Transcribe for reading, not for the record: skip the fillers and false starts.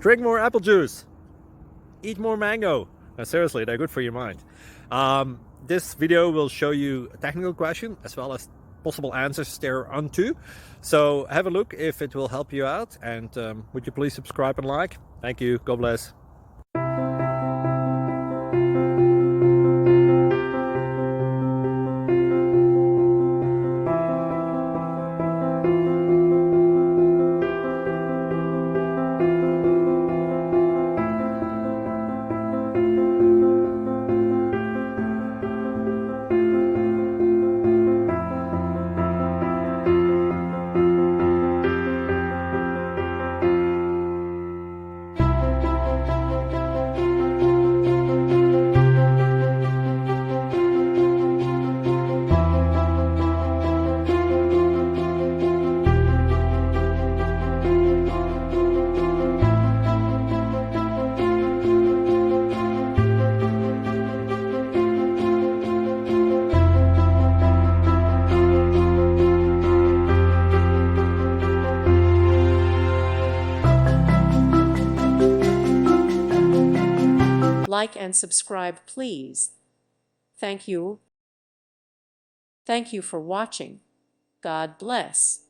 Drink more apple juice. Eat more mango. No, seriously, they're good for your mind. This video will show you a technical question as well as possible answers thereunto. So have a look if it will help you out, and would you please subscribe and like? Thank you. God bless. Like and subscribe, please. Thank you. Thank you for watching. God bless.